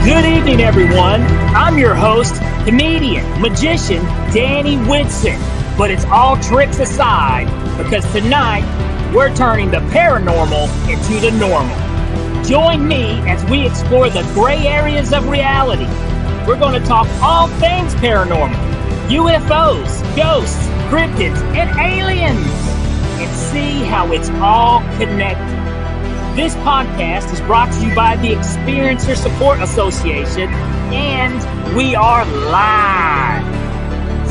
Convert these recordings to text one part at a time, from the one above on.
Good evening, everyone. I'm your host, comedian, magician, Danny Windsor. But it's all tricks aside, because tonight we're turning the paranormal into the normal. Join me as we explore the gray areas of reality. We're going to talk all things paranormal, UFOs, ghosts, cryptids, and aliens, and see how it's all connected. This podcast is brought to you by the Experiencer Support Association, and we are live.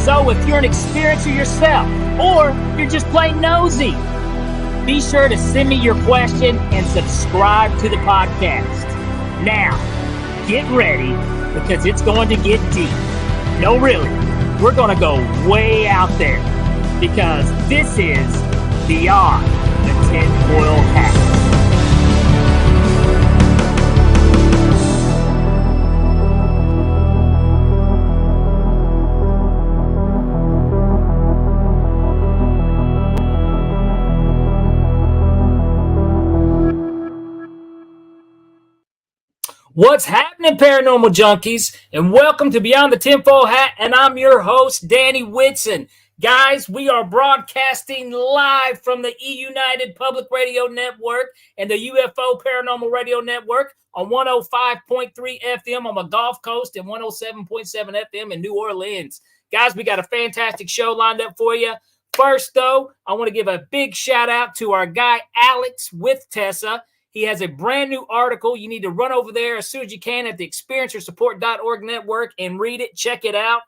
So if you're an experiencer yourself, or you're just plain nosy, be sure to send me your question and subscribe to the podcast. Now, get ready, because it's going to get deep. No, really, we're going to go way out there, because this is Beyond the Tinfoil Hat. What's happening, paranormal junkies? And welcome to Beyond the Tinfoil Hat, and I'm your host, Danny Whitson. Guys, we are broadcasting live from the E-United Public Radio Network and the UFO Paranormal Radio Network on 105.3 FM on the Gulf Coast and 107.7 FM in New Orleans. Guys, we got a fantastic show lined up for you. First, though, I want to give a big shout out to our guy, Alex with TESA. He has a brand new article. You need to run over there as soon as you can at the experiencersupport.org network and read it. Check it out.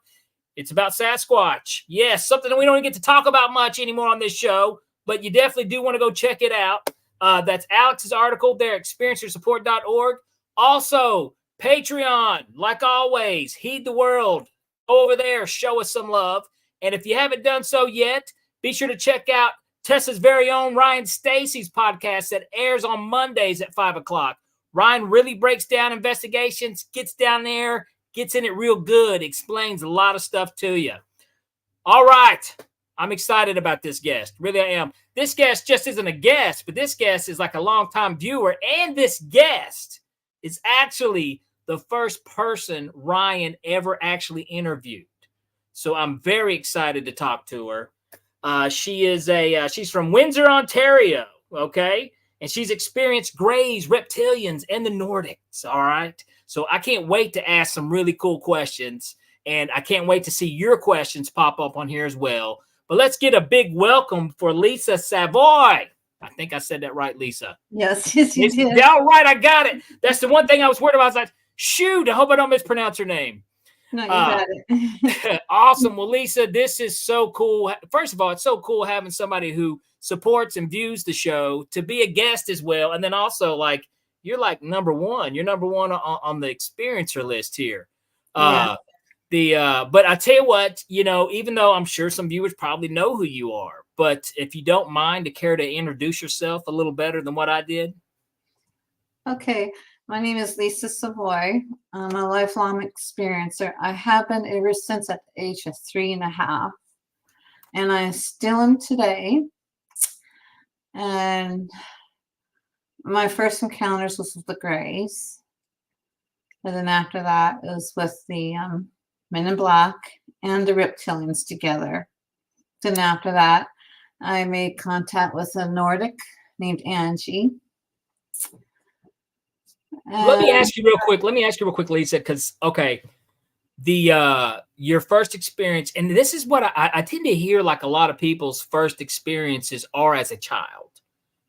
It's about Sasquatch. Yes, something that we don't get to talk about much anymore on this show, but you definitely do want to go check it out. That's Alex's article there, experiencersupport.org. Also, Patreon, like always, heed the world. Go over there, show us some love. And if you haven't done so yet, be sure to check out TESA's very own Ryan Stacy's podcast that airs on Mondays at 5 o'clock. Ryan really breaks down investigations, gets down there, gets in it real good, explains a lot of stuff to you. All right. I'm excited about this guest. Really, I am. This guest just isn't a guest, but this guest is like a longtime viewer. And this guest is actually the first person Ryan ever actually interviewed. So I'm very excited to talk to her. She's from Windsor, Ontario, okay? And she's experienced Greys, Reptilians, and the Nordics, all right? So I can't wait to ask some really cool questions, and I can't wait to see your questions pop up on here as well. But let's get a big welcome for Lisa Savoy. I think I said that right, Lisa. Yes, you did. All right, I got it. That's the one thing I was worried about. I was like, shoot, I hope I don't mispronounce her name. No, you got it. Awesome. Well, Lisa, this is so cool. First of all, it's so cool having somebody who supports and views the show to be a guest as well. And then also, like, you're like number one. You're number one on the experiencer list here. Yeah. But I tell you what, even though I'm sure some viewers probably know who you are, but if you don't mind to care to introduce yourself a little better than what I did. Okay. My name is Lisa Savoy. I'm a lifelong experiencer. I have been ever since at the age of 3.5. And I still am today. And my first encounters was with the Greys. And then after that, it was with the Men in Black and the Reptilians together. Then after that, I made contact with a Nordic named Angie. Let me ask you real quick, Lisa, because, okay, your first experience, and this is what I tend to hear, like a lot of people's first experiences are as a child,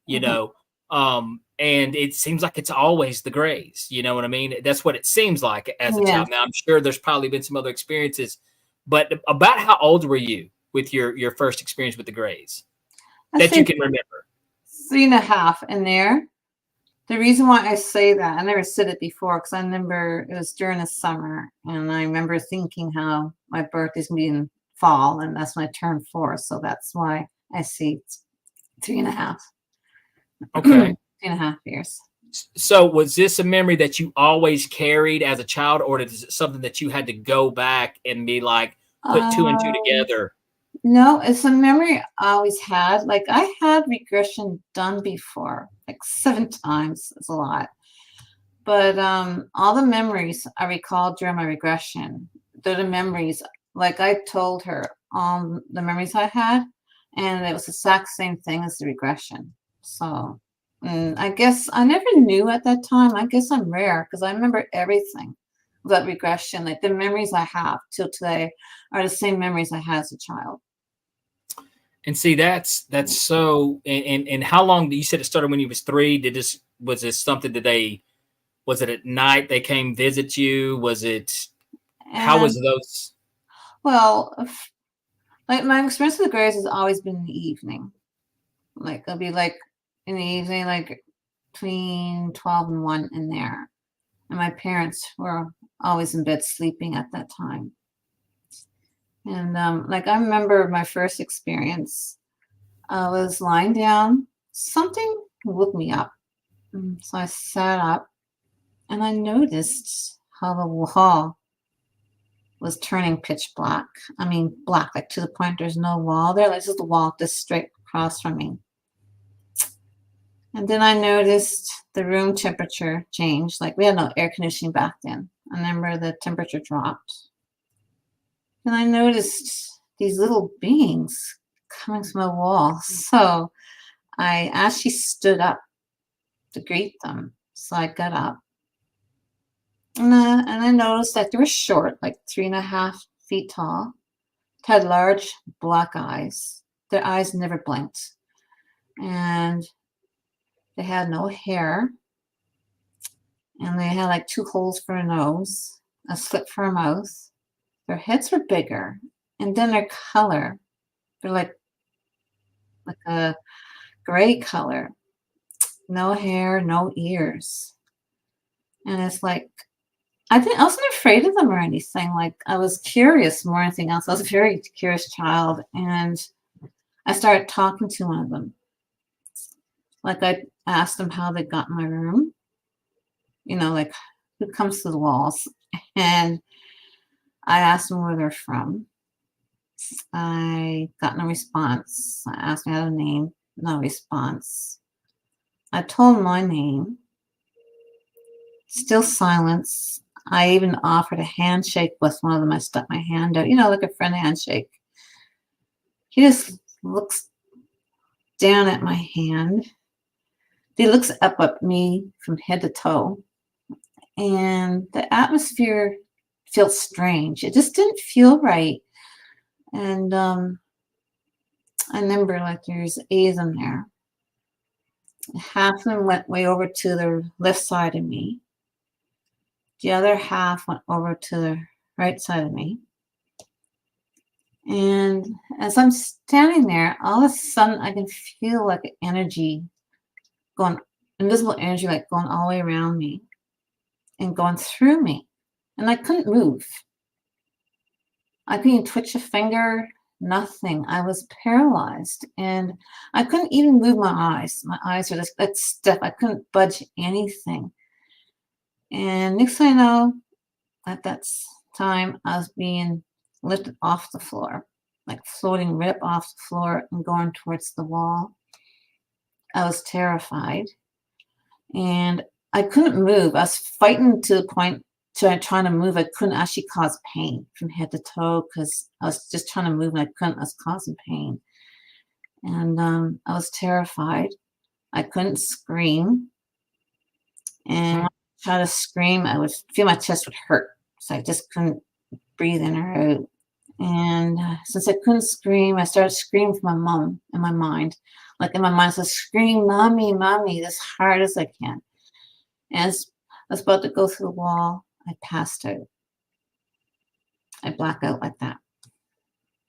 and it seems like it's always the Greys, you know what I mean? That's what it seems like as a child. Now, I'm sure there's probably been some other experiences, but about how old were you with your first experience with the Greys that you can remember? 3.5 in there. The reason why I say that, I never said it before, because I remember it was during the summer, and I remember thinking how my birthday's going to be in fall, and that's when I turned 4, so that's why I say 3.5. Okay. 3.5 years. So was this a memory that you always carried as a child, or is it something that you had to go back and be like, put 2 and 2 together? No, it's a memory I always had. Like, I had regression done before, like 7 times. It's a lot. But all the memories I recalled during my regression, they're the memories, like I told her, the memories I had, and it was the exact same thing as the regression. So I guess I never knew at that time. I guess I'm rare because I remember everything about regression. Like the memories I have till today are the same memories I had as a child. And see, that's so. And how long? You said it started when you was 3. Was this something that was it at night they came visit you? Was it, how was And those? well, like my experience with the Greys has always been in the evening. Like it'll be like in the evening, like between 12 and 1 in there. And my parents were always in bed sleeping at that time. And like I remember my first experience. I was lying down. Something woke me up. So I sat up and I noticed how the wall was turning pitch black. I mean, black, like to the point there's no wall there. Like just the wall just straight across from me. And then I noticed the room temperature changed. Like we had no air conditioning back then. I remember the temperature dropped. And I noticed these little beings coming from the wall. So I actually stood up to greet them. So I got up. And I noticed that they were short, like 3.5 feet tall, had large black eyes. Their eyes never blinked. And they had no hair. And they had like 2 holes for a nose, a slit for a mouth. Their heads were bigger. And then their color, they're like a gray color. No hair, no ears. And it's like, I wasn't afraid of them or anything. Like I was curious more than anything else. I was a very curious child. And I started talking to one of them. Like I asked them how they got in my room. You know, like who comes to the walls. And I asked them where they're from. I got no response. I asked me how to name. No response. I told my name. Still silence. I even offered a handshake with one of them. I stuck my hand out, you know, like a friend handshake. He just looks down at my hand. He looks up at me from head to toe. And the atmosphere felt strange. It just didn't feel right. And I remember like there's A's in there. Half of them went way over to the left side of me. The other half went over to the right side of me. And as I'm standing there, all of a sudden I can feel like energy going, invisible energy, like going all the way around me and going through me. And I couldn't move. I couldn't even twitch a finger, nothing. I was paralyzed and I couldn't even move my eyes. My eyes were just that stiff. I couldn't budge anything. And next thing I know, at that time, I was being lifted off the floor, like floating right up off the floor and going towards the wall. I was terrified and I couldn't move. I was fighting to the point trying to move. I couldn't actually cause pain from head to toe because I was just trying to move and I couldn't. I was causing pain. And I was terrified. I couldn't scream. And when I tried to scream, I would feel my chest would hurt. So I just couldn't breathe in or out. And since I couldn't scream, I started screaming for my mom in my mind. Like in my mind, I said, scream, mommy, mommy, as hard as I can. And as I was about to go through the wall, I passed out. I blacked out like that.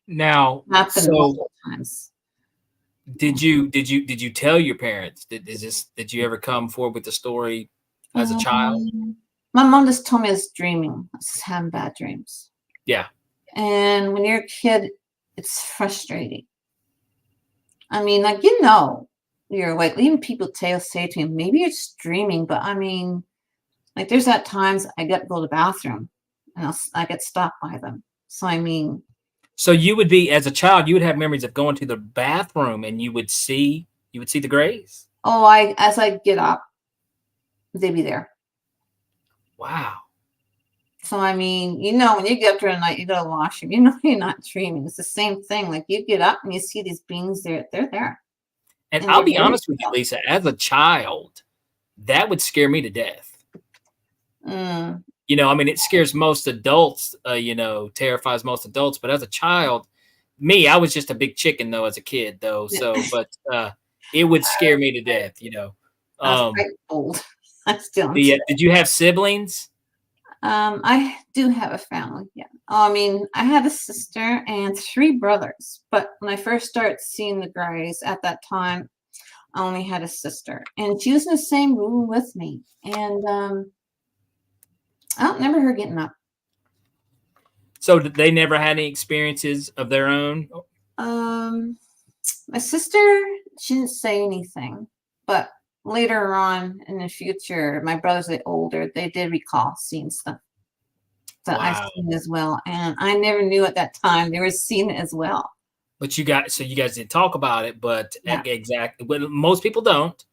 Now, Happened multiple times. Did you tell your parents? Did you ever come forward with the story as a child? My mom just told me I was dreaming. I was having bad dreams. Yeah. And when you're a kid, it's frustrating. I mean, like, you know, you're awake. Even people say to me, maybe you're just dreaming. But I mean, like, there's at times I get to go to the bathroom and I get stopped by them. So, I mean. So you would be, as a child, you would have memories of going to the bathroom and you would see the Greys? Oh, as I get up, they'd be there. Wow. So, I mean, when you get up during the night, you go to the washroom, you're not dreaming. It's the same thing. Like, you get up and you see these beings there. They're there. And And I'll they're be very honest with you, real. Lisa, as a child, that would scare me to death. Mm, I mean, it scares most adults, terrifies most adults. But as a child, me, I was just a big chicken though, as a kid though. yeah. So, but it would scare me to death. I was Um, quite old. I still am today. did you have siblings? I do have a family. Yeah. I mean, I had a sister and 3 brothers. But when I first started seeing the Greys at that time, I only had a sister, and she was in the same room with me. And I don't remember her getting up. So they never had any experiences of their own? My sister, she didn't say anything, but later on in the future, my brothers are older, they did recall seeing stuff that I've Wow. seen as well, and I never knew at that time they were seeing it as well. But you guys did talk about it, but Yeah. exactly. Well, most people don't.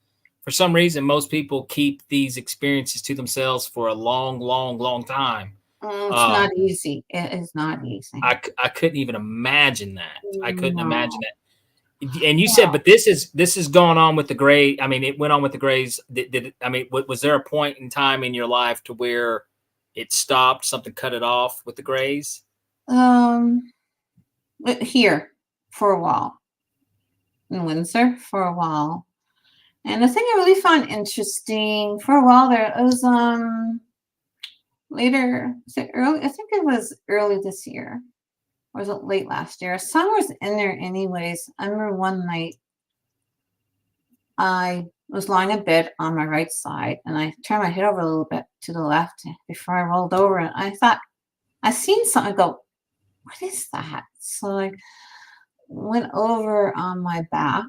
For some reason, most people keep these experiences to themselves for a long, long, long time. It's Um, not easy. It is not easy. I couldn't even imagine that. I couldn't imagine No. that. And you said, but this is going on with the Gray. I mean, it went on with the Grays. I mean, was there a point in time in your life to where it stopped? Something cut it off with the Grays? But here for a while in Windsor for a while. And the thing I really found interesting for a while there, it was later, was it early? I think it was early this year. Or was it late last year? Sun was in there anyways. I remember one night I was lying in bed on my right side and I turned my head over a little bit to the left before I rolled over, and I thought I seen something. Go, what is that? So I went over on my back,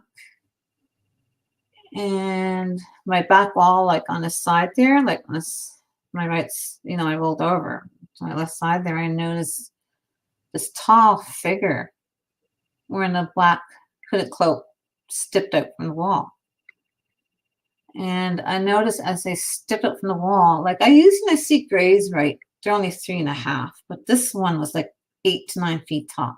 and my back wall, like on the side there, like on this, my right, I rolled over to my left side there. I noticed this tall figure wearing a black hooded cloak stepped out from the wall. And I noticed as they stepped up from the wall, like I usually see Greys, right? They're only 3.5, but this one was like 8 to 9 feet tall.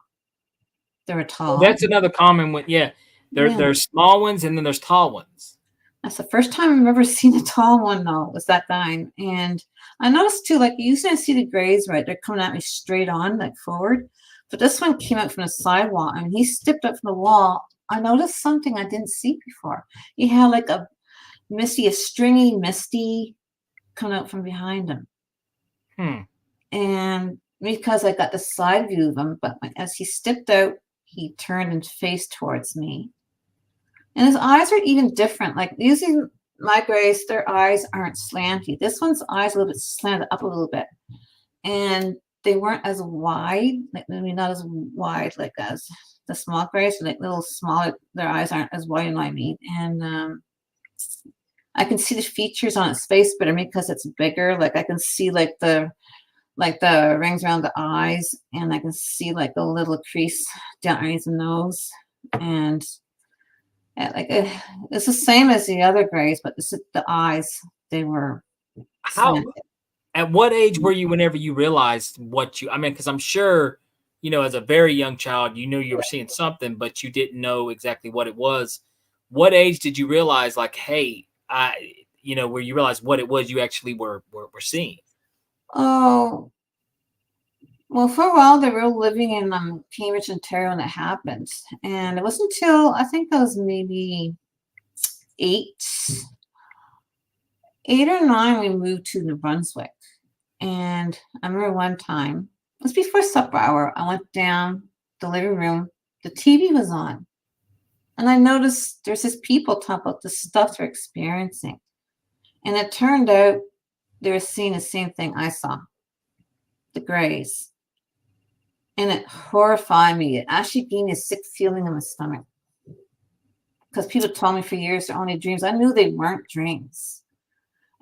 They were tall. That's another common one. Yeah, Yeah. there's small ones and then there's tall ones. That's the first time I've ever seen a tall one, though, was that time. And I noticed too, like usually I see the Greys, right? They're coming at me straight on, like forward. But this one came out from the sidewalk, and he stepped up from the wall. I noticed something I didn't see before. He had like a stringy misty coming out from behind him. And because I got the side view of him, but as he stepped out, he turned and faced towards me. And his eyes are even different. Like usually my Greys, their eyes aren't slanty. This one's eyes a little bit slanted up a little bit. And they weren't as wide, like maybe not as wide like as the small Greys, like little smaller. Their eyes aren't as wide, I mean. And I can see the features on its face better because it's bigger. Like I can see like the rings around the eyes, and I can see like a little crease down underneath the nose. And it's the same as the other Greys, but the eyes, they were slanted. At what age were you whenever you realized I mean, because I'm sure, as a very young child, you knew you were seeing something, but you didn't know exactly what it was. What age did you realize, like, hey, where you realized what it was you actually were seeing? Oh, well, for a while they were living in Cambridge, Ontario when it happened. And it wasn't until I think I was maybe 8 or 9 we moved to New Brunswick. And I remember one time, it was before supper hour, I went down the living room, the TV was on. And I noticed there's this people talk about the stuff they're experiencing. And it turned out they were seeing the same thing I saw, the Greys. And it horrified me. It actually gave me a sick feeling in my stomach. Because people told me for years they're only dreams. I knew they weren't dreams.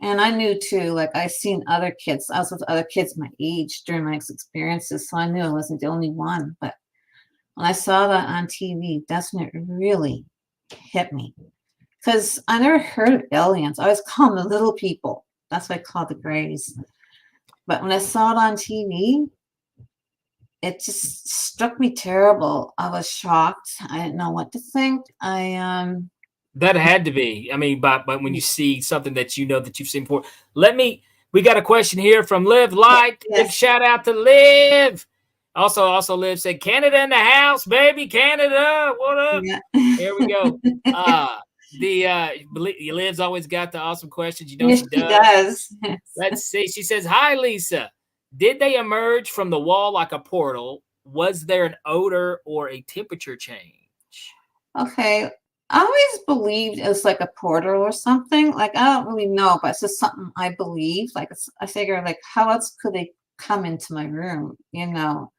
And I knew too, like I seen other kids. I was with other kids my age during my experiences. So I knew I wasn't the only one. But when I saw that on TV, that's when it really hit me. Because I never heard of aliens. I always call them the little people. That's what I call the Greys. But when I saw it on TV, it just struck me terrible. I was shocked. I didn't know what to think. That had to be. I mean, but when you see something that you know that you've seen before, we got a question here from Liv Light. Yes. Big shout out to Liv. Also Liv said, Canada in the house, baby. Canada, what up? Yeah. Here we go. Liv's always got the awesome questions. You know, Yes, she does. Yes. Let's see. She says, hi, Lisa. Did they emerge from the wall like a portal? Was there an odor or a temperature change? Okay. I always believed it was like a portal or something. Like, I don't really know, but it's just something I believe. Like, I figure, like, how else could they come into my room, you know?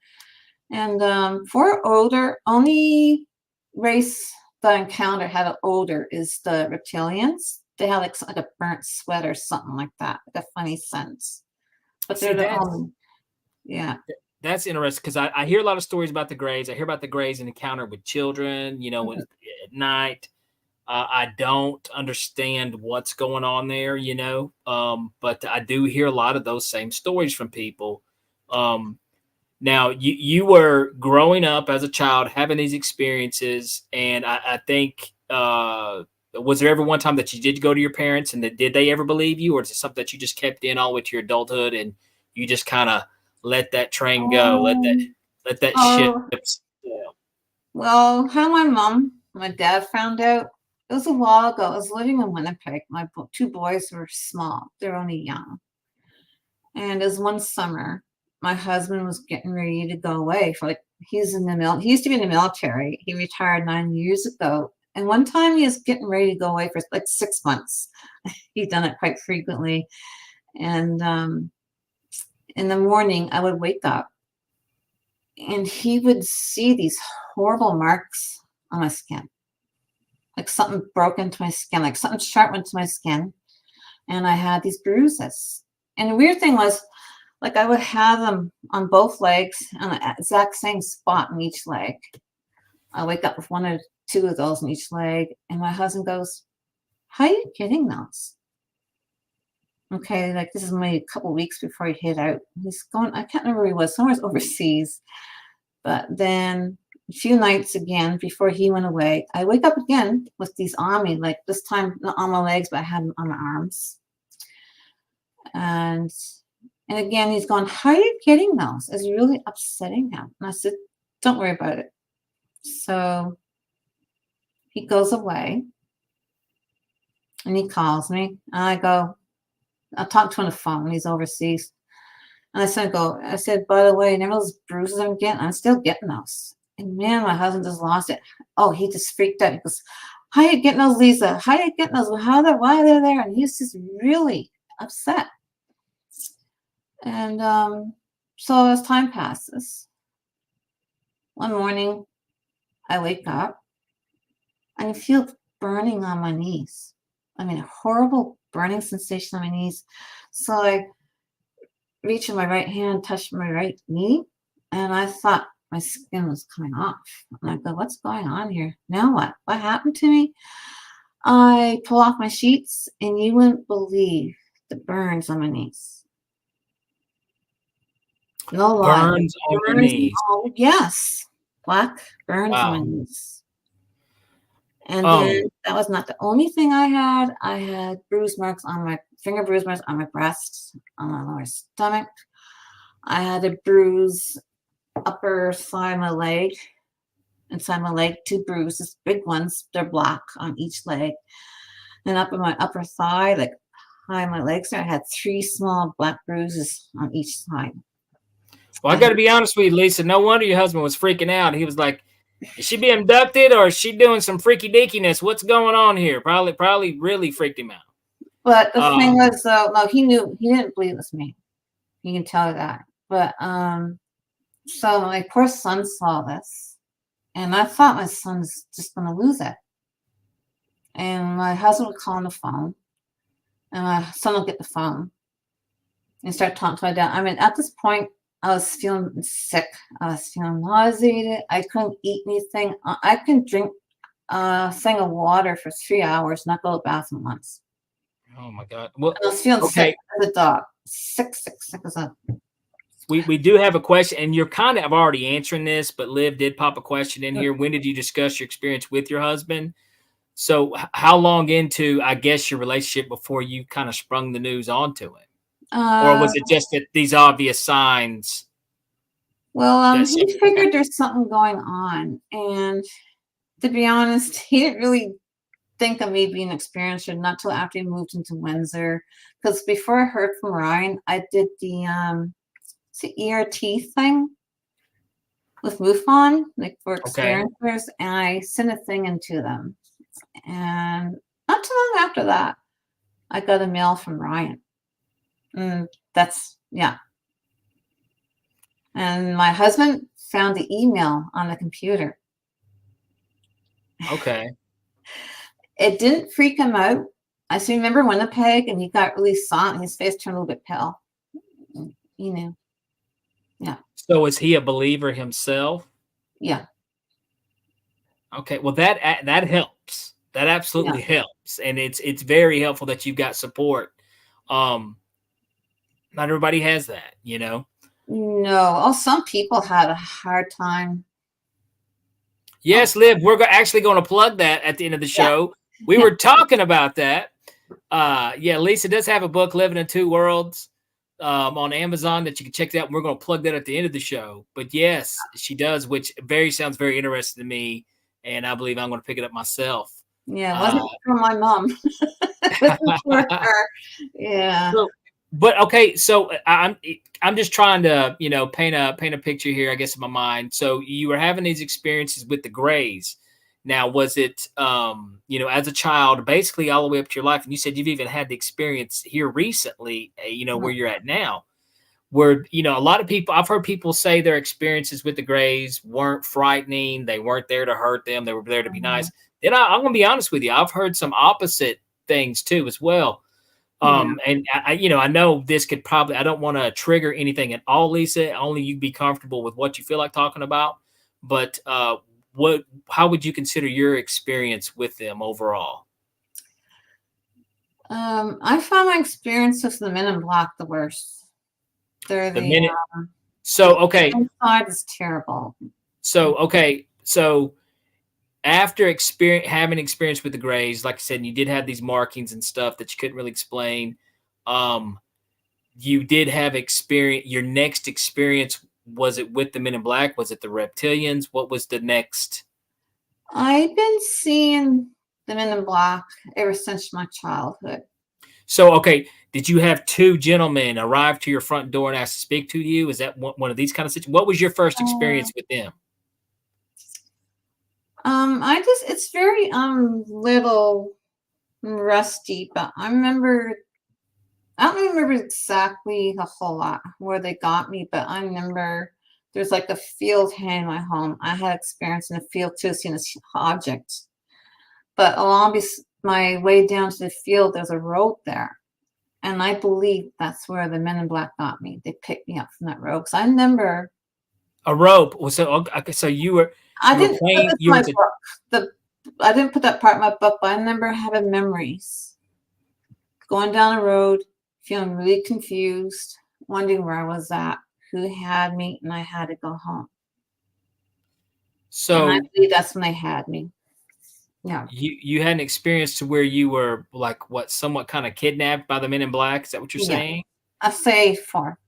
And for odor, only race that I encounter had an odor is the reptilians. They have like a burnt sweat or something like that, like a funny scent. But they're the only, yeah. That's interesting because I hear a lot of stories about the Greys. I hear about the Greys in encounter with children, you know, at night. I don't understand what's going on there, you know, but I do hear a lot of those same stories from people. Now, you were growing up as a child, having these experiences, and I think was there ever one time that you did go to your parents and did they ever believe you, or is it something that you just kept in all the way to your adulthood and you just kind of let that train go, let that ship sail? Well, how my dad found out, it was a while ago. I was living in Winnipeg. My two boys were small. They're only young. And it was one summer, my husband was getting ready to go away for like, he's in the he used to be in the military. He retired 9 years ago. And one time he was getting ready to go away for like 6 months. He'd done it quite frequently. And in the morning, I would wake up and he would see these horrible marks on my skin. Like something broke into my skin, like something sharp went to my skin. And I had these bruises. And the weird thing was, like, I would have them on both legs on the exact same spot in each leg. I wake up with one or two of those in each leg. And my husband goes, how are you getting those? Okay, like this is maybe a couple of weeks before he hid out. He's going, I can't remember where he was, somewhere overseas. But then a few nights again before he went away, I wake up again with these on me, like this time not on my legs, but I had them on my arms. And again, he's gone, how are you getting those? It's really upsetting him. And I said, don't worry about it. So he goes away and he calls me. And I talk to him on the phone. He's overseas. And I said, by the way, remember those bruises I'm getting? I'm still getting those. And man, my husband just lost it. Oh, he just freaked out. He goes, how are you getting those, Lisa? How are you getting those? Why are they there? And he's just really upset. And so as time passes, one morning I wake up and I feel burning on my knees. I mean, a horrible burning sensation on my knees. So I reach in my right hand, touch my right knee, and I thought my skin was coming off. And I go, what's going on here? Now what? What happened to me? I pull off my sheets, and you wouldn't believe the burns on my knees. No lie. Burns on your knees. Yes. Black burns on my knees. And then that was not the only thing I had. I had bruise marks on my bruise marks on my breast, on my lower stomach. I had a bruise upper side of my leg, inside my leg, 2 bruises, big ones. They're black on each leg. Then up in my upper thigh, like high my legs there, I had 3 small black bruises on each side. Well, I got to be honest with you, Lisa. No wonder your husband was freaking out. He was like, is she being abducted or is she doing some freaky deakiness? What's going on here? Probably really freaked him out. But the thing was, no, he didn't believe it was me. You can tell that. But so my poor son saw this, and I thought my son's just going to lose it. And my husband would call on the phone, and my son would get the phone and start talking to my dad. I mean, at this point, I was feeling sick. I was feeling nauseated. I couldn't eat anything. I couldn't drink a thing of water for 3 hours, not go to the bathroom once. Oh my God! Well, I was feeling sick as a dog. 666. We do have a question, and you're kind of already answering this, but Liv did pop a question in here. When did you discuss your experience with your husband? So how long into, I guess, your relationship before you kind of sprung the news onto him? Or was it just that these obvious signs? Well, he figured there's something going on. And to be honest, he didn't really think of me being experienced not till after he moved into Windsor. Because before I heard from Ryan, I did the ERT thing with MUFON, like for experiencers, and I sent a thing into them. And not too long after that, I got a mail from Ryan. And my husband found the email on the computer. Okay. It didn't freak him out. I still remember Winnipeg, and he got really silent. His face turned a little bit pale. You know. Yeah. So is he a believer himself? Yeah. Okay. Well, that helps. That absolutely helps, and it's very helpful that you've got support. Not everybody has that, you know. No. Oh, some people had a hard time. Yes, Liv, we're actually going to plug that at the end of the show. We were talking about that. Lisa does have a book, Living in Two Worlds, on Amazon that you can check out. We're going to plug that at the end of the show. But yes, she does, which sounds very interesting to me, and I believe I'm going to pick it up myself. Yeah, it wasn't for my mom. It was for her. Yeah. But okay, so I'm just trying to, you know, paint a picture here, I guess, in my mind. So you were having these experiences with the Greys. Now, was it, you know, as a child, basically all the way up to your life, and you said you've even had the experience here recently, you know, where you're at now, where, you know, a lot of people, I've heard people say their experiences with the Greys weren't frightening. They weren't there to hurt them. They were there to be nice. And I'm going to be honest with you. I've heard some opposite things too, as well. And I, you know, I know this could probably, I don't want to trigger anything at all, Lisa. Only you be comfortable with what you feel like talking about. But how would you consider your experience with them overall? I found my experience with the Men in Black the worst. They're the inside is terrible. So after having experience with the Greys, like I said, you did have these markings and stuff that you couldn't really explain. You did have experience. Your next experience, was it with the Men in Black? Was it the Reptilians? What was the next? I've been seeing the Men in Black ever since my childhood. So, okay, did you have two gentlemen arrive to your front door and ask to speak to you? Is that one of these kind of situations? What was your first experience with them? It's very little rusty, but I don't remember exactly a whole lot where they got me, but I remember there's like a field hand in my home. I had experience in the field too, seeing this object. But along my way down to the field, there's a road there. And I believe that's where the Men in Black got me. They picked me up from that road. Because I remember a rope. So you were. I didn't put that part in my book, but I remember having memories. Going down the road, feeling really confused, wondering where I was at, who had me, and I had to go home. So and I believe that's when they had me. Yeah. You had an experience to where you were like somewhat kind of kidnapped by the Men in Black. Is that what you're saying? I say four.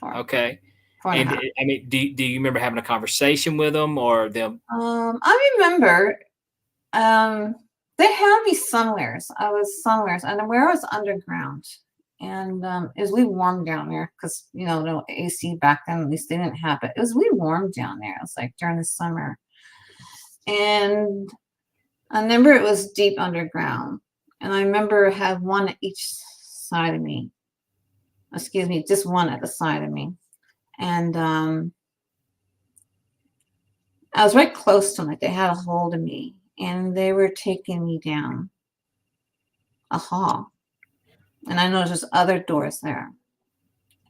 Okay. And I mean, do you remember having a conversation with them or them? I remember they had me somewheres. I was somewheres, and where I was underground. And it was really warm down there because, you know, no AC back then, at least they didn't have it. It was really warm down there. It was like during the summer. And I remember it was deep underground. And I remember I had one at each side of me. Excuse me, just one at the side of me. And I was right close to them. Like they had a hold of me. And they were taking me down a hall. And I know there's other doors there.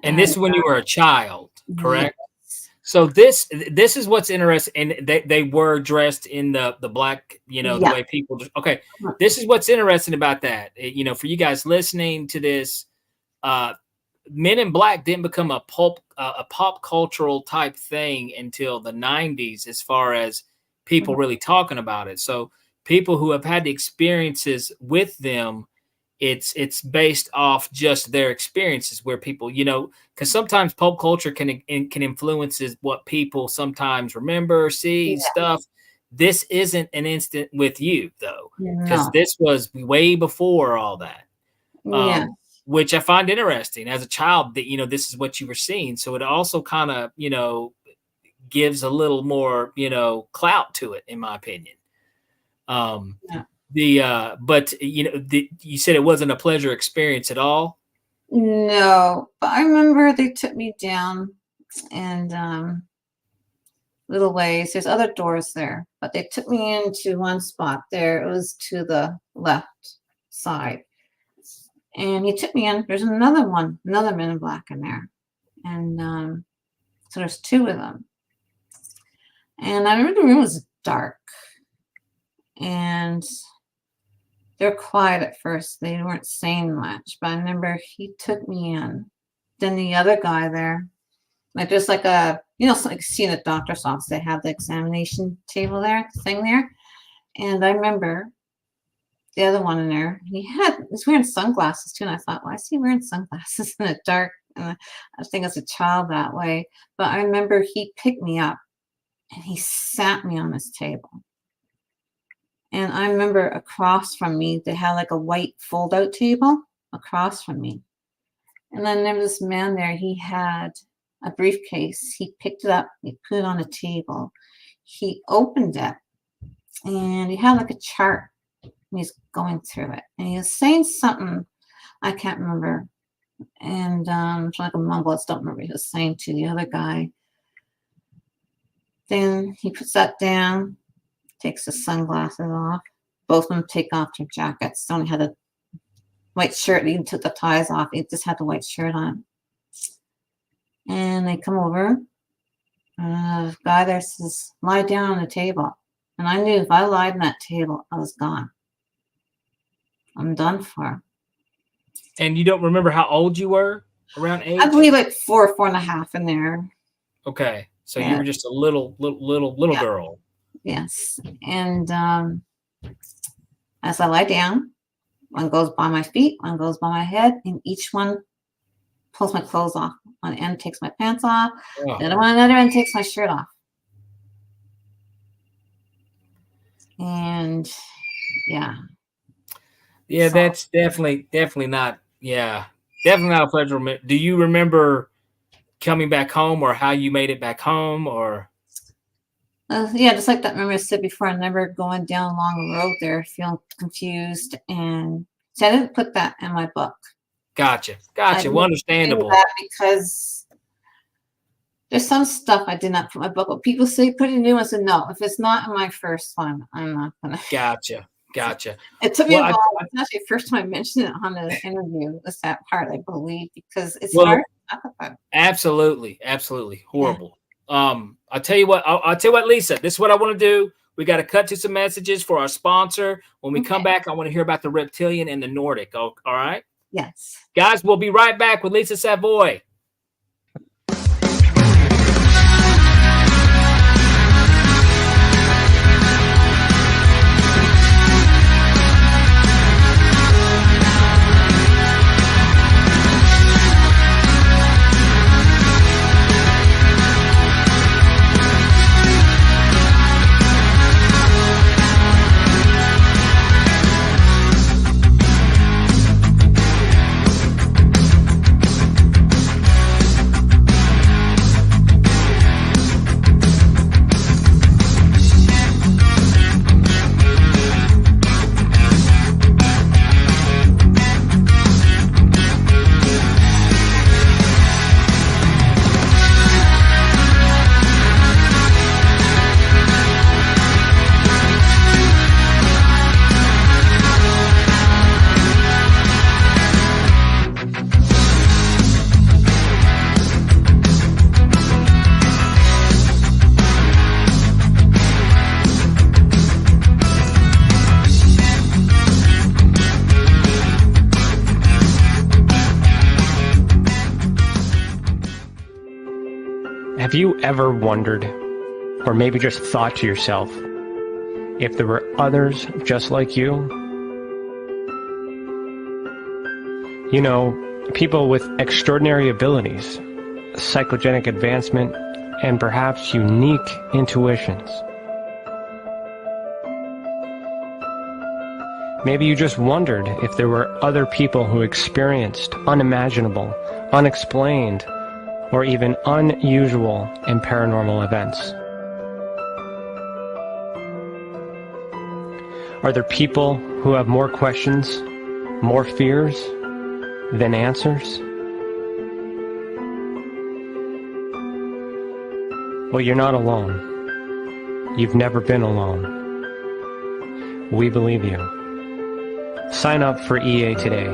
And this is when you were a child, correct? Yes. So this is what's interesting. And they were dressed in the black, you know, the way people. Okay, this is what's interesting about that. You know, for you guys listening to this, Men in Black didn't become a pop cultural type thing until the 90s, as far as people really talking about it. So people who have had the experiences with them, it's based off just their experiences, where people, because sometimes pop culture can influences what people sometimes remember, see, stuff. This isn't an instant with you, though, because this was way before all that. Which I find interesting as a child, that, this is what you were seeing. So it also kind of, gives a little more, clout to it, in my opinion. But you said it wasn't a pleasure experience at all. No, but I remember they took me down and little ways. There's other doors there, but they took me into one spot there. It was to the left side. And he took me in. There's another Men in Black in there. And so there's two of them. And I remember the room was dark. And they're quiet at first. They weren't saying much. But I remember he took me in. Then the other guy there, like there's like a, like seeing a doctor's office. They have the examination table there, thing there. And I remember the other one in there, he was wearing sunglasses too. And I thought, why is he wearing sunglasses in the dark? And I think as a child that way. But I remember he picked me up and he sat me on this table. And I remember across from me, they had like a white fold-out table across from me. And then there was this man there. He had a briefcase. He picked it up. He put it on a table. He opened it. And he had like a chart. And he's going through it. And he was saying something I can't remember. And it's like a mumble. I just don't remember what he was saying to the other guy. Then he puts that down, takes the sunglasses off. Both of them take off their jackets. They only had a white shirt. He took the ties off. He just had the white shirt on. And they come over. And the guy there says, lie down on the table. And I knew if I lied on that table, I was gone. I'm done for. And you don't remember how old you were? Around age? I believe like 4 and a half in there. Okay. So you were just a little girl. Yes. And as I lie down, one goes by my feet, one goes by my head, and each one pulls my clothes off. One end takes my pants off, the other end takes my shirt off. And so, that's definitely not. Yeah, definitely not a pleasure. Do you remember coming back home, or how you made it back home, or? Just like that. Remember I said before, I remember going down along the road there, feeling confused, and so I didn't put that in my book. Gotcha. Well, understandable. That because there's some stuff I did not put in my book. But people say put a new one. I said no. If it's not in my first one, I'm not gonna. Gotcha. It took me a while. It's actually the first time I mentioned it on the interview. Was that part, I believe, because it's hard to talk about. Absolutely horrible. Yeah. I'll tell you what, Lisa. This is what I want to do. We got to cut to some messages for our sponsor. When we come back, I want to hear about the Reptilian and the Nordic. All right. Yes. Guys, we'll be right back with Lisa Savoy. Have you ever wondered, or maybe just thought to yourself, if there were others just like you? You know, people with extraordinary abilities, psychogenic advancement, and perhaps unique intuitions. Maybe you just wondered if there were other people who experienced unimaginable, unexplained, or even unusual and paranormal events. Are there people who have more questions, more fears than answers? Well, you're not alone. You've never been alone. We believe you. Sign up for EA today.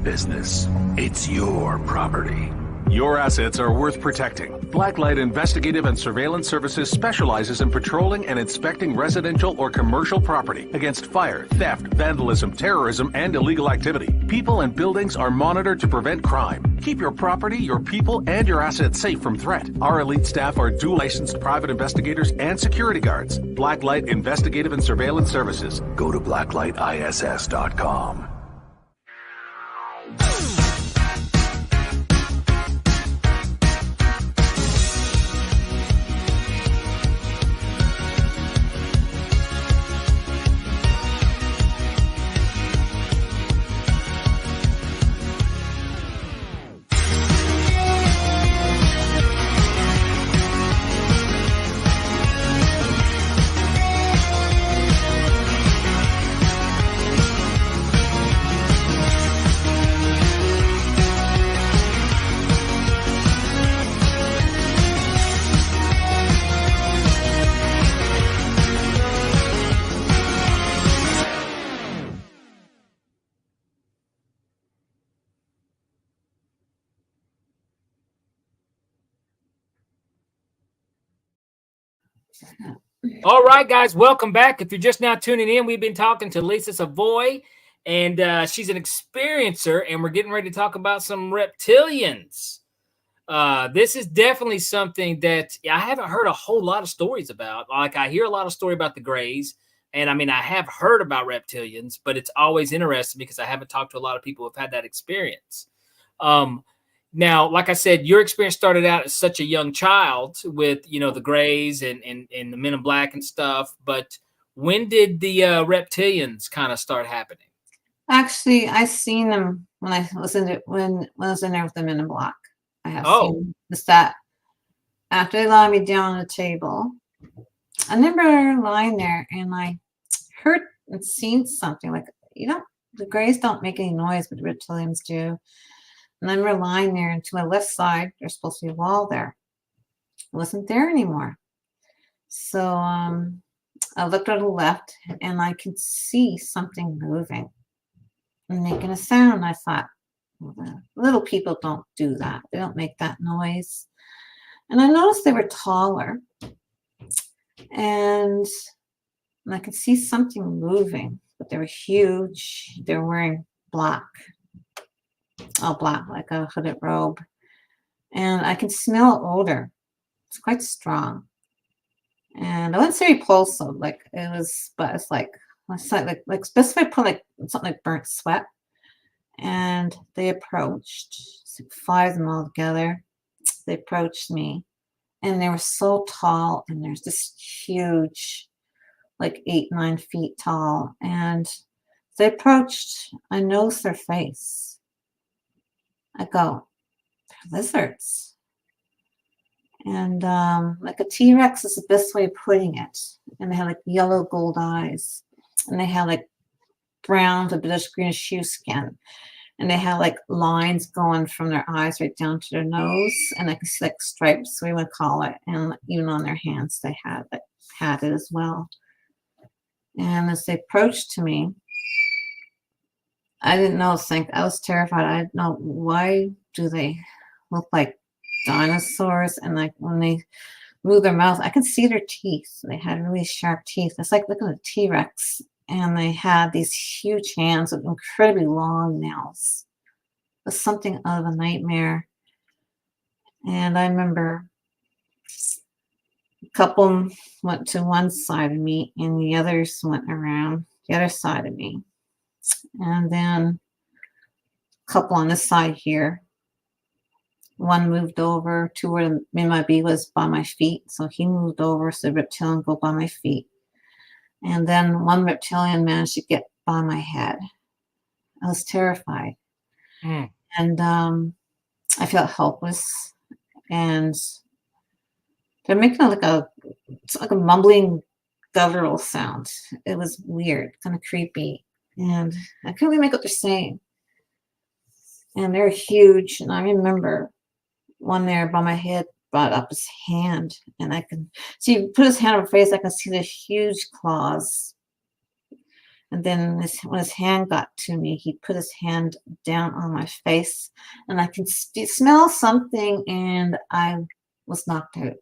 Business. It's your property. Your assets are worth protecting. Blacklight Investigative and Surveillance Services specializes in patrolling and inspecting residential or commercial property against fire, theft, vandalism, terrorism, and illegal activity. People and buildings are monitored to prevent crime. Keep your property, your people, and your assets safe from threat. Our elite staff are dual licensed private investigators and security guards. Blacklight Investigative and Surveillance Services. Go to blacklightiss.com. All right, guys, welcome back. If you're just now tuning in, we've been talking to Lisa Savoy, and she's an experiencer, and we're getting ready to talk about some reptilians. This is definitely something that I haven't heard a whole lot of stories about. Like, I hear a lot of story about the Greys, and I mean, I have heard about reptilians, but it's always interesting because I haven't talked to a lot of people who've had that experience. Now, like I said, your experience started out as such a young child with, you know, the Greys and the Men in Black and stuff. But when did the reptilians kind of start happening? Actually, I seen them when I was in it when I was in there with the Men in Black. I have seen this that after they lied me down on the table. I remember lying there and I heard and seen something like, you know, the Greys don't make any noise, but the reptilians do. And I remember lying there, and to my left side, there's supposed to be a wall there. It wasn't there anymore. So I looked to the left, and I could see something moving and making a sound. I thought, well, the little people don't do that. They don't make that noise. And I noticed they were taller, and I could see something moving, but they were huge. They were wearing black. All black, like a hooded robe. And I can smell odor. It's quite strong. And I wouldn't say repulsive, like it was, but it's like especially put like something like burnt sweat. And they approached, 5 of them all together. they approached me, and they were so tall, and they're just huge, like 8, 9 feet tall. And they approached, I noticed their face. I go, they're lizards. And like a T-Rex is the best way of putting it. And they had like yellow gold eyes. And they had like brown to bluish greenish hue skin. And they had like lines going from their eyes right down to their nose. And I could see like stripes, we would call it. And even on their hands, they had it as well. And as they approached to me, I didn't know. I was terrified. I didn't know, why do they look like dinosaurs? And like when they move their mouth, I could see their teeth. They had really sharp teeth. It's like looking at a T-Rex. And they had these huge hands with incredibly long nails. It was something out of a nightmare. And I remember a couple went to one side of me, and the others went around the other side of me. And then a couple on this side here. One moved over to where my bee was by my feet. So he moved over so the reptilian go by my feet. And then one reptilian managed to get by my head. I was terrified. And I felt helpless. And they're making like a mumbling guttural sound. It was weird, kind of creepy. And I couldn't really make what they're saying. And they're huge. And I remember one there by my head brought up his hand, and I could see, he put his hand on my face. I could see the huge claws. And then when his hand got to me, he put his hand down on my face, and I could smell something, and I was knocked out.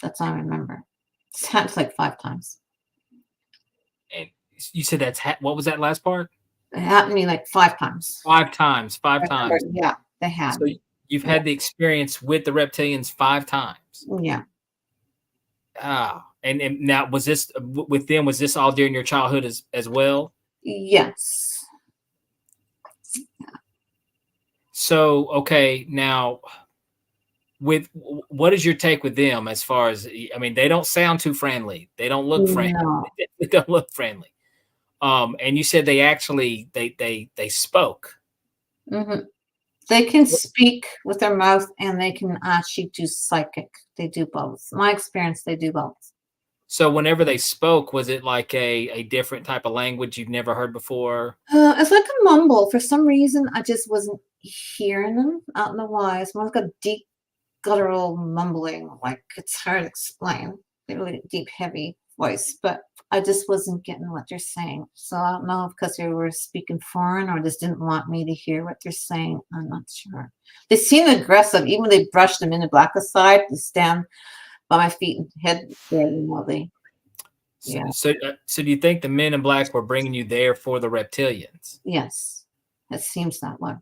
That's all I remember. It's happened like 5 times. And you said what was that last part? It happened to me like 5 times. 5 times. 5 times. Yeah, they had. So you've had the experience with the reptilians 5 times. Yeah. And now was this with them? Was this all during your childhood as well? Yes. So okay, now with what is your take with them as far as, I mean, they don't sound too friendly. They don't look friendly. No. They don't look friendly. And you said they actually they spoke. Mm-hmm. They can speak with their mouth, and they can actually do psychic. They do both. My experience, they do both. So whenever they spoke, was it like a different type of language you've never heard before? It's like a mumble. For some reason, I just wasn't hearing them. I don't know why. It's more like a deep, guttural mumbling. Like, it's hard to explain. They're really deep, heavy voice, but I just wasn't getting what they're saying. So I don't know if because they were speaking foreign or just didn't want me to hear what they're saying. I'm not sure. They seemed aggressive. Even when they brushed them in the black aside to stand by my feet and head there. Yeah. So do you think the men in black were bringing you there for the reptilians? Yes, it seems that way.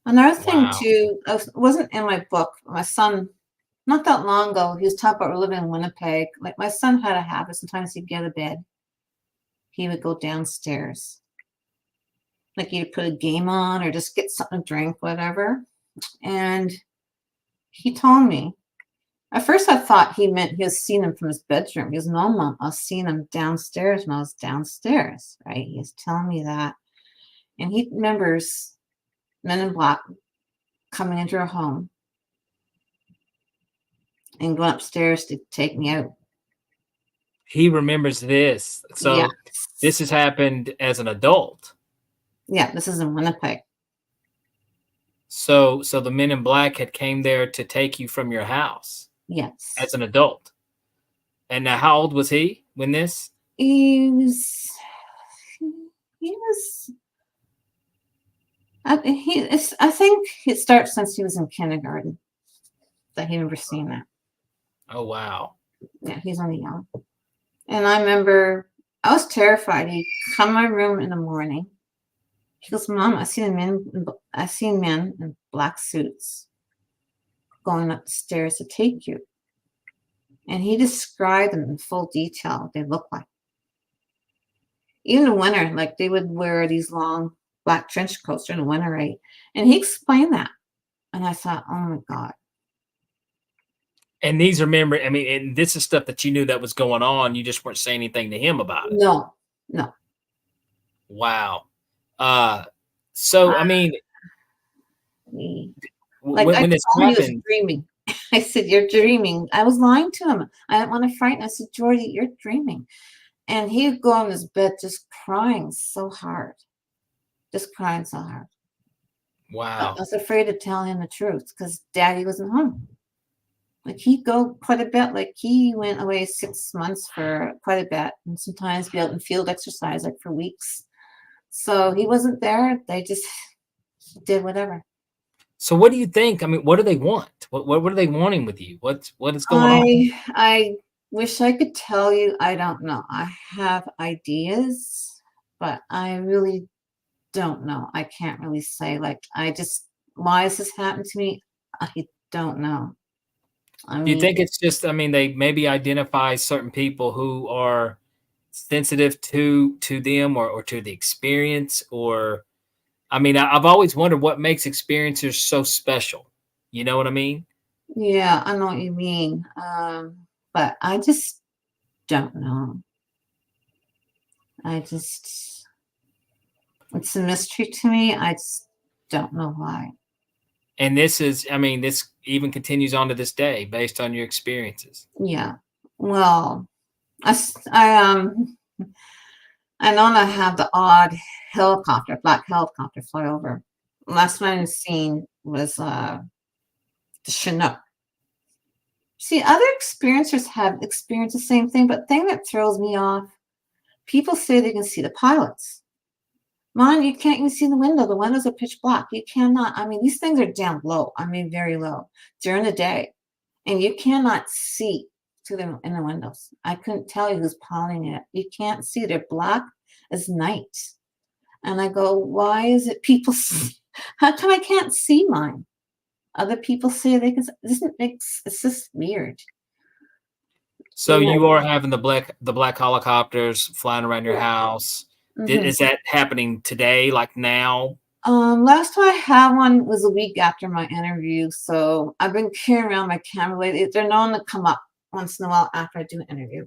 Another thing too, wasn't in my book. My son, not that long ago, he was talking about living in Winnipeg. Like, my son had a habit. Sometimes he'd get out of bed, he would go downstairs. Like, he'd put a game on or just get something to drink, whatever. And he told me, at first I thought he meant he was seeing him from his bedroom. He goes, no, Mom, I was seeing him downstairs when I was downstairs, right? He was telling me that. And he remembers men in black coming into our home and going upstairs to take me out. He remembers this. So yes. This has happened as an adult. Yeah, this is in Winnipeg. So the men in black had came there to take you from your house. Yes. As an adult. And now how old was he when this? He was I think it starts since he was in kindergarten that he remembers seeing that. Oh, wow. Yeah, he's only young. And I remember I was terrified. He'd come in my room in the morning. He goes, Mom, I seen men in black suits going up the stairs to take you. And he described them in full detail what they look like. Even in winter, like, they would wear these long black trench coats during the winter, right? And he explained that. And I thought, oh my God. And these are memory. I mean, and this is stuff that you knew that was going on. You just weren't saying anything to him about it. No. Wow. So, I mean, Like when this I told him he was happened, dreaming. I said, you're dreaming. I was lying to him. I didn't want to frighten him. I said, Jordy, you're dreaming. And he would go on his bed just crying so hard. Just crying so hard. wow. I was afraid to tell him the truth because Daddy wasn't home. Like he'd go quite a bit. Like he went away 6 months for quite a bit, and sometimes be out in field exercise like for weeks. So he wasn't there. They just did whatever. So what do you think? I mean, what do they want? What are they wanting with you? What is going on? I wish I could tell you. I don't know. I have ideas, but I really don't know. I can't really say. Like why has this happened to me? I don't know. I mean, Do you think it's just, I mean, they maybe identify certain people who are sensitive to them or to the experience? Or, I mean, I've always wondered what makes experiencers so special. You know what I mean? yeah, I know what you mean. But I just don't know. It's a mystery to me. I just don't know why. And this is, I mean, this even continues on to this day based on your experiences. Yeah. Well, I know I have the odd black helicopter fly over. Last one I've seen was the Chinook. See, other experiencers have experienced the same thing, but the thing that throws me off, people say they can see the pilots. Mine, you can't even see the window. The windows are pitch black. You cannot. I mean, these things are down low. I mean, very low during the day, and you cannot see to them in the windows. I couldn't tell you who's piloting it. You can't see. They're black as night. And I go, why is it people see? How come I can't see mine? Other people say they can. It's just weird. So you are having the black helicopters flying around your house. Mm-hmm. Is that happening today, like now? Last time I had one was a week after my interview, so I've been carrying around my camera lately. They're known to come up once in a while after I do an interview.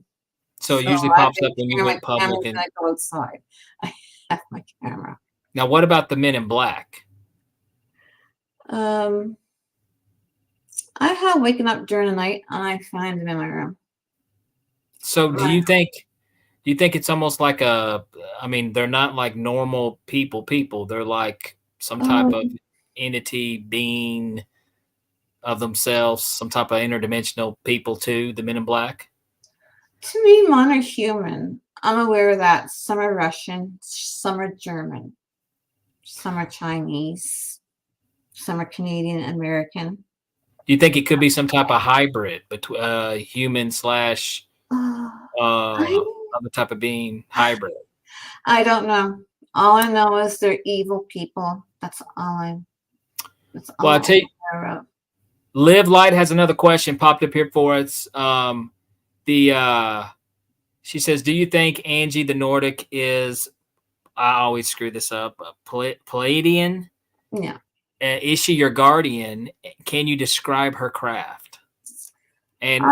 So it usually pops up when you went public. And I go outside. I have my camera. Now, what about the men in black? I have waken up during the night and I find them in my room. So do you think it's almost like I mean, they're not like normal people. They're like some type of entity, being of themselves, some type of interdimensional people too, the men in black? To me, mine are human. I'm aware of that. Some are Russian, some are German, some are Chinese, some are Canadian American. Do you think it could be some type of hybrid between human / other type of being hybrid? I don't know. All I know is they're evil people. That's all I tell you, Live Light has another question popped up here for us. She says, do you think Angie the Nordic is, I always screw this up, Palladian? Yeah. Is she your guardian? Can you describe her craft? And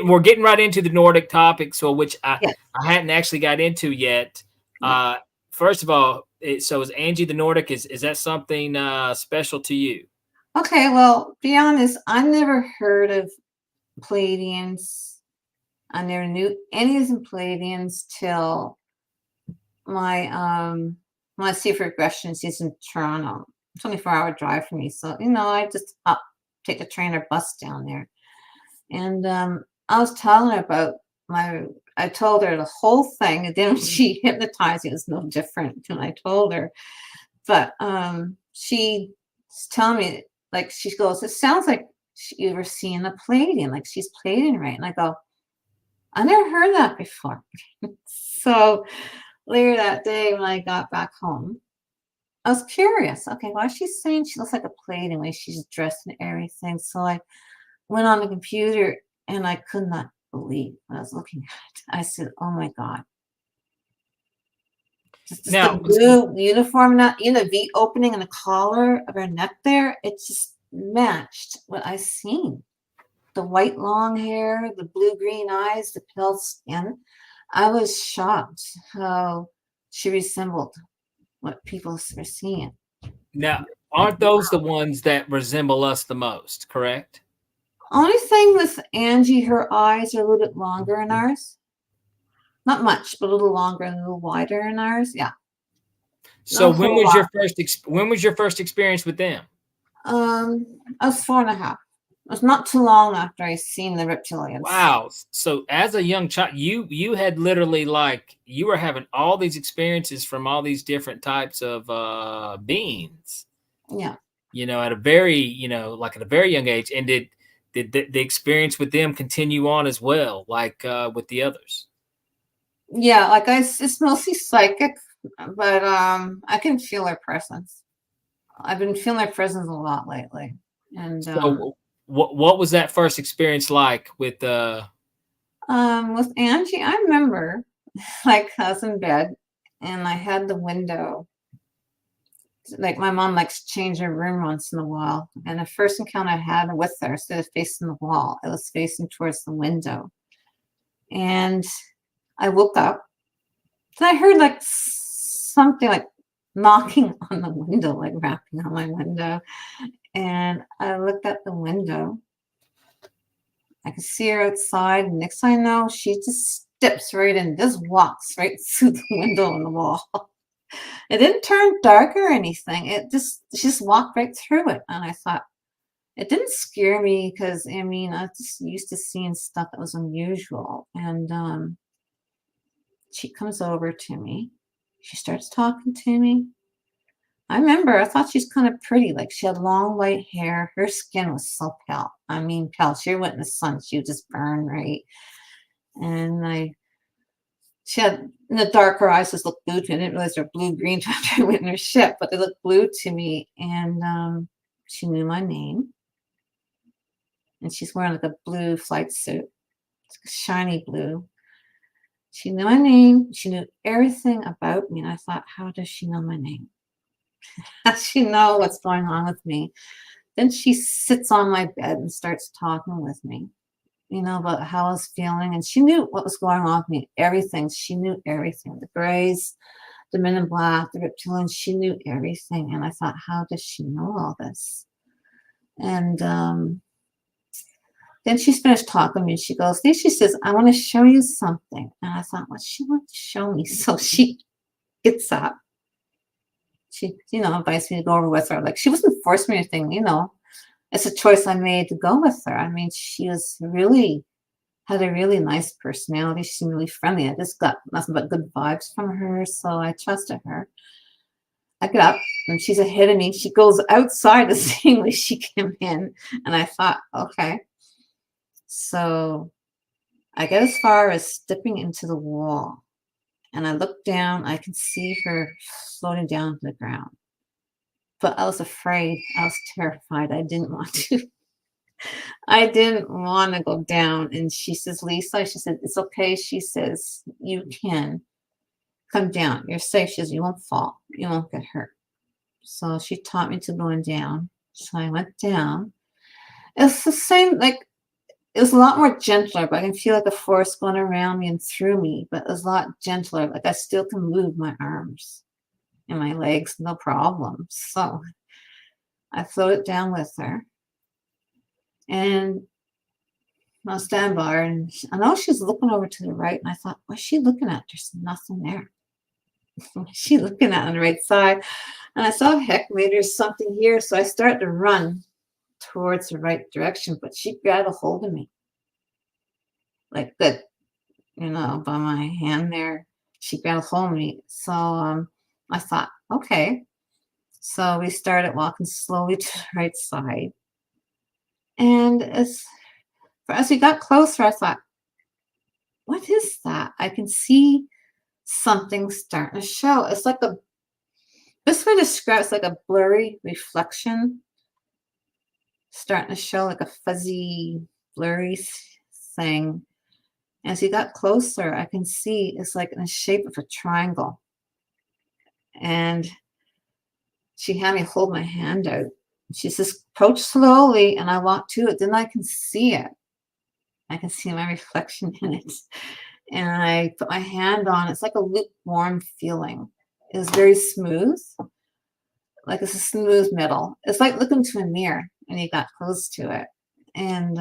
we're getting right into the Nordic topic, so which I hadn't actually got into yet. First of all, so is Angie the Nordic, is that something special to you? Okay, well, be honest, I never heard of Palladians. I never knew any of them Palladians till my Safe Regressions is in Toronto. 24-hour drive for me. So, I just take the train or bus down there. And I was telling her about I told her the whole thing, and then when she hypnotized me, it was no different than I told her. But she's telling me, like, she goes, it sounds like you were seeing a Palladian, like she's Palladian, right? And I go, I never heard that before. So later that day when I got back home, I was curious. Okay, why is she saying she looks like a Palladian, the way she's dressed and everything? So I went on the computer and I could not believe what I was looking at. I said, oh my God. Just the blue uniform, V opening in the collar of her neck there. It's just matched what I seen. The white long hair, the blue-green eyes, the pale skin. I was shocked how she resembled what people were seeing. Now, aren't those the ones that resemble us the most, correct? Only thing with Angie, her eyes are a little bit longer than ours. Not much, but a little longer and a little wider than ours. Yeah. So Not a when whole was your lot. first experience with them? I was 4.5. It was not too long after I seen the reptilians. Wow. So as a young child, you had literally like you were having all these experiences from all these different types of beings. Yeah. You know, at a very, you know, like at a very young age. And did the experience with them continue on as well, like with the others? Yeah, like it's mostly psychic, but I can feel their presence. I've been feeling their presence a lot lately. And So what was that first experience like with Angie, I remember like I was in bed and I had the window. Like my mom likes to change her room once in a while. And the first encounter I had with her, instead of facing the wall, it was facing towards the window. And I woke up. Then I heard like something like knocking on the window, like rapping on my window. And I looked at the window. I could see her outside. And next thing I know, she just steps right in, just walks right through the window on the wall. It didn't turn dark or anything. She just walked right through it. And I thought, it didn't scare me because, I mean, I just used to seeing stuff that was unusual. And she comes over to me. She starts talking to me. I remember I thought she's kind of pretty. Like she had long white hair. Her skin was so pale. I mean, pale. She went in the sun. She would just burn, right? And she had in the dark, her eyes just looked blue to me. I didn't realize they were blue-green after I went in her ship, but they looked blue to me. And she knew my name. And she's wearing like a blue flight suit. It's like a shiny blue. She knew my name. She knew everything about me. And I thought, how does she know my name? How does she know what's going on with me? Then she sits on my bed and starts talking with me, you know, about how I was feeling. And she knew what was going on with me. Everything. She knew everything. The Greys, the Men in Black, the Reptilians. She knew everything. And I thought, how does she know all this? And then she's finished talking to me. She goes, she says, I want to show you something. And I thought, what she wants to show me? So she gets up. She, you know, invites me to go over with her. Like she wasn't forcing me or anything, you know. It's a choice I made to go with her. I mean, she had a really nice personality. She seemed really friendly. I just got nothing but good vibes from her. So I trusted her. I get up and she's ahead of me. She goes outside the same way she came in. And I thought, okay. So I get as far as stepping into the wall. And I look down, I can see her floating down to the ground. But I was afraid. I was terrified. I didn't want to. I didn't want to go down. And she says, Lisa, she said, it's okay. She says, you can come down. You're safe. She says, you won't fall. You won't get hurt. So she taught me to going down. So I went down. It's the same, like, it was a lot more gentler, but I can feel like a force going around me and through me, but it was a lot gentler. Like I still can move my arms and my legs, no problem. So I floated down with her and I'll stand by her. And I know she's looking over to the right. And I thought, what's she looking at? There's nothing there. What's she looking at on the right side? And I saw, heck, maybe there's something here. So I started to run towards the right direction, but she grabbed a hold of me like that, you know, by my hand there. She grabbed a hold of me. So I thought, okay. So we started walking slowly to the right side. And as we got closer, I thought, what is that? I can see something starting to show. It's like this way to describe, it's like a blurry reflection starting to show, like a fuzzy, blurry thing. As we got closer, I can see it's like in the shape of a triangle. And she had me hold my hand out. She says, approach slowly, and I walk to it. Then I can see it. I can see my reflection in it. And I put my hand on it. It's like a lukewarm feeling. It was very smooth, like it's a smooth metal. It's like looking to a mirror, and you got close to it. And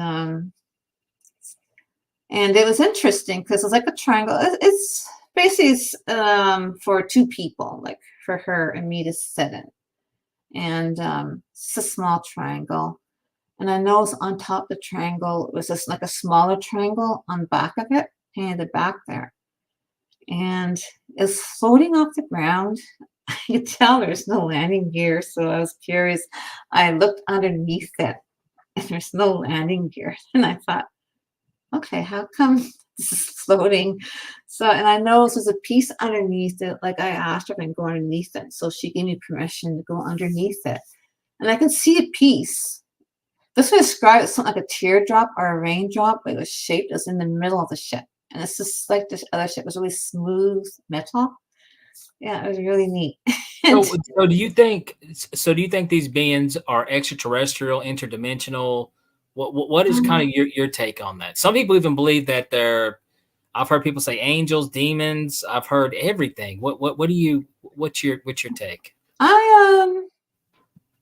it was interesting because it's like a triangle. It's basically for two people, like for her and me to sit in. And it's a small triangle. And I noticed on top of the triangle, it was just like a smaller triangle on the back of it, painted back there. And it's floating off the ground. I could tell there's no landing gear, so I was curious. I looked underneath it, and there's no landing gear. And I thought, okay, how come this is floating? So, and I noticed there's a piece underneath it. Like I asked her if I can go underneath it. So she gave me permission to go underneath it. And I could see a piece. This would describe it something like a teardrop or a raindrop, but it was shaped as in the middle of the ship. And it's just like this other ship was really smooth metal. Yeah, it was really neat. So do you think these beings are extraterrestrial, interdimensional? What is kind of your take on that? Some people even believe that I've heard people say angels, demons. I've heard everything. What's your take? I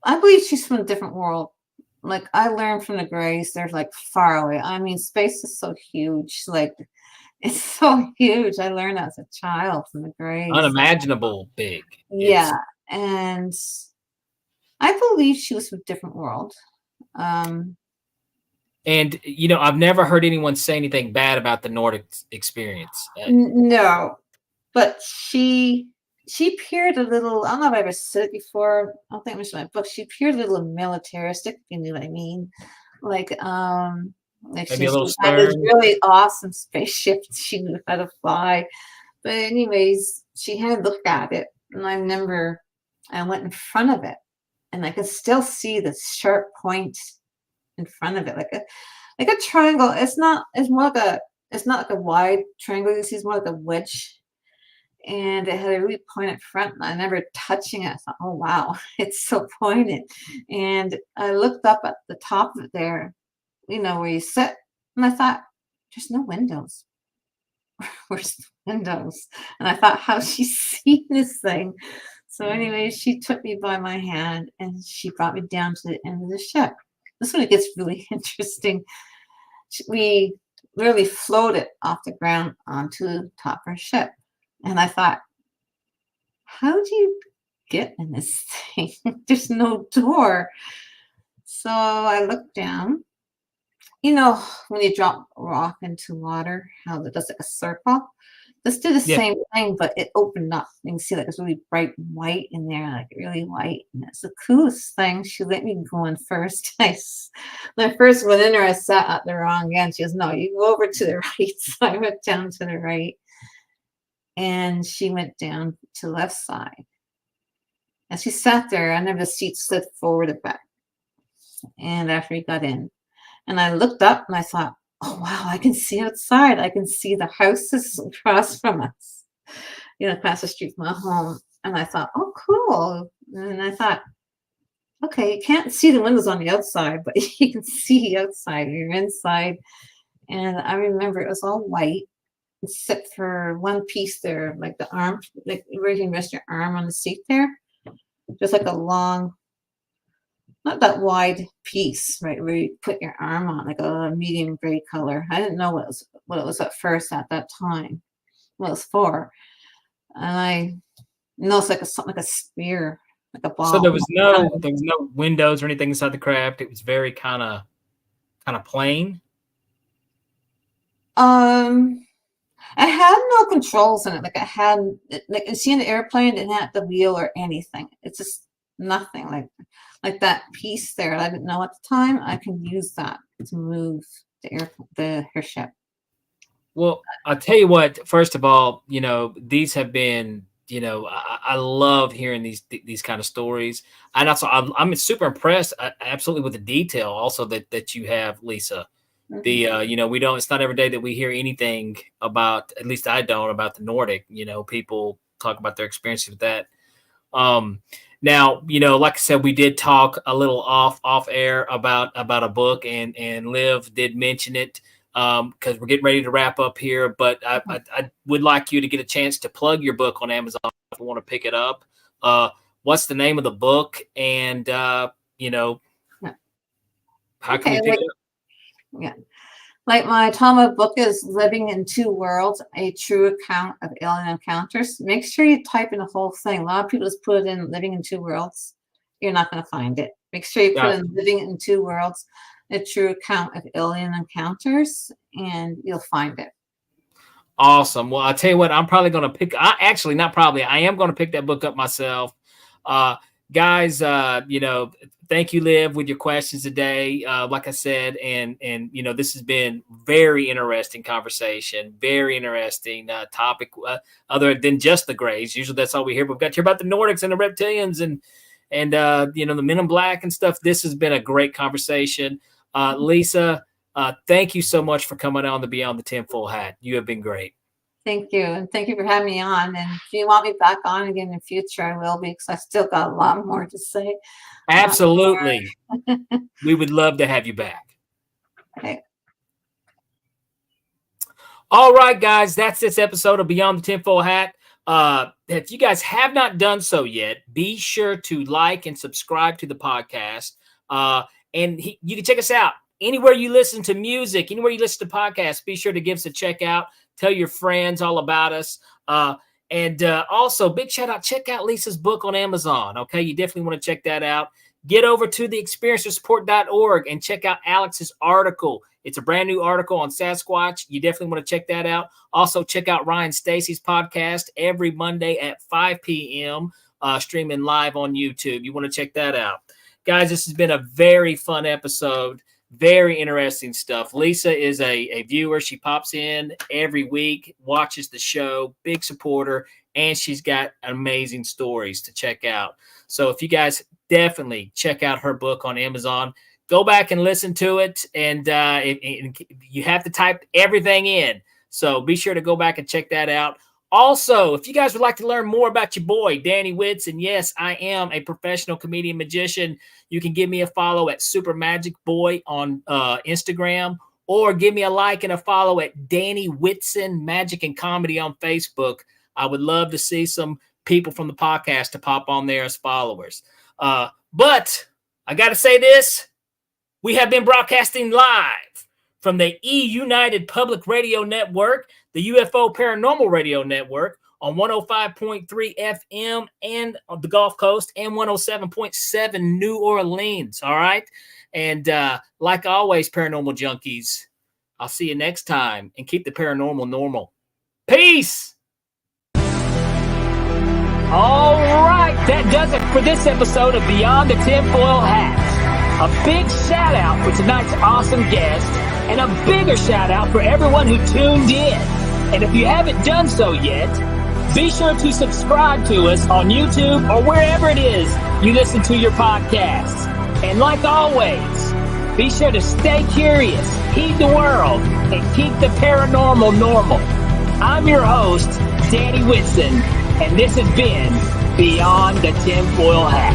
believe she's from a different world. Like I learned from the Greys, they're like far away. I mean, space is so huge. Like it's so huge. I learned as a child from the Greys. Unimaginable big. Yeah. And I believe she was from a different world. And I've never heard anyone say anything bad about the Nordic experience. No, but she appeared a little, I don't know if I ever said it before. I don't think it was in my book. She appeared a little militaristic, if you know what I mean. Like Maybe a little had this stern. really awesome spaceship she knew how to fly. But anyways, she had to look at it. And I remember I went in front of it, and I could still see the sharp point in front of it, like a triangle. It's not like a wide triangle. You see, it's more like a wedge. And it had a really pointed front. And I remember touching it. I thought, oh wow, it's so pointed. And I looked up at the top of it there, where you sit, and I thought, there's no windows. Where's the windows? And I thought, how's she seen this thing? So anyway, she took me by my hand and she brought me down to the end of the ship. This one, it gets really interesting. We literally floated off the ground onto the top of her ship. And I thought, how do you get in this thing? There's no door. So I looked down. When you drop a rock into water, how it does like a circle. This did the same thing, but it opened up. You can see like it's really bright white in there, like really white. And it's the coolest thing. She let me go in first. When I first went in there, I sat at the wrong end. She goes, no, you go over to the right. So I went down to the right. And she went down to the left side. As she sat there, I remember the seat slid forward a bit. And after we got in, and I looked up and I thought, oh, wow, I can see outside. I can see the houses across from us, across the street from my home. And I thought, oh, cool. And I thought, okay, you can't see the windows on the outside, but you can see outside. You're inside. And I remember it was all white, except for one piece there, like the arm, like where you can rest your arm on the seat there. Just like a long, not that wide piece, right, where you put your arm on, like a medium gray color. I didn't know what it was at first at that time, what it was for. And I know it's like something like a spear, like a ball. So there was no windows or anything inside the craft. It was very kind of plain. I had no controls in it. Like I had, like you see in the airplane, it didn't have the wheel or anything. It's just nothing. Like that piece there, I didn't know at the time. I can use that to move the ship. Well, I'll tell you what. First of all, these have been. I love hearing these kind of stories, and also I'm super impressed, absolutely, with the detail also that you have, Lisa. Mm-hmm. We don't. It's not every day that we hear anything about. At least I don't, about the Nordic. People talk about their experience with that. Now, like I said, we did talk a little off air about a book, and Liv did mention it because we're getting ready to wrap up here. But I would like you to get a chance to plug your book on Amazon if you want to pick it up. What's the name of the book, and how can we pick it up? Yeah. Like my Talmud book is Living in Two Worlds, a true account of alien encounters. Make sure you type in the whole thing. A lot of people just put in Living in Two Worlds. You're not going to find it. Make sure you put in Living in Two Worlds, a true account of alien encounters, and you'll find it. Awesome. Well, I'll tell you what, I'm probably going to I am going to pick that book up myself. Guys, thank you, Liv, with your questions today. Like I said, and this has been very interesting conversation, very interesting topic, other than just the Greys. Usually that's all we hear. But we've got to hear about the Nordics and the Reptilians and the Men in Black and stuff. This has been a great conversation. Lisa, thank you so much for coming on the Beyond the Tinfoil Hat. You have been great. Thank you. And thank you for having me on. And if you want me back on again in the future, I will be, because I still got a lot more to say. Absolutely. We would love to have you back. Okay. All right, guys, that's this episode of Beyond the Tinfoil Hat. If you guys have not done so yet, be sure to like and subscribe to the podcast. And you can check us out anywhere you listen to music, anywhere you listen to podcasts. Be sure to give us a check out. Tell your friends all about us. And also, big shout out, check out Lisa's book on Amazon. Okay, you definitely want to check that out. Get over to the experiencersupport.org and check out Alex's article. It's a brand new article on Sasquatch. You definitely want to check that out. Also, check out Ryan Stacy's podcast every Monday at 5 p.m., streaming live on YouTube. You want to check that out. Guys, this has been a very fun episode. Very interesting stuff. Lisa is a viewer. She pops in every week, watches the show, big supporter, and she's got amazing stories to check out. So if you guys definitely check out her book on Amazon, go back and listen to it. And you have to type everything in. So be sure to go back and check that out. Also, if you guys would like to learn more about your boy, Danny Whitson, yes, I am a professional comedian magician. You can give me a follow at Super Magic Boy on Instagram, or give me a like and a follow at Danny Whitson Magic and Comedy on Facebook. I would love to see some people from the podcast to pop on there as followers. But I got to say this. We have been broadcasting live from the E-United Public Radio Network, the UFO Paranormal Radio Network, on 105.3 FM and on the Gulf Coast, and 107.7 New Orleans. All right. And like always, paranormal junkies, I'll see you next time, and keep the paranormal normal. Peace. All right. That does it for this episode of Beyond the Tinfoil Hat. A big shout out for tonight's awesome guest, and a bigger shout out for everyone who tuned in. And if you haven't done so yet, be sure to subscribe to us on YouTube or wherever it is you listen to your podcasts. And like always, be sure to stay curious, heed the world, and keep the paranormal normal. I'm your host, Danny Whitson, and this has been Beyond the Tinfoil Hat.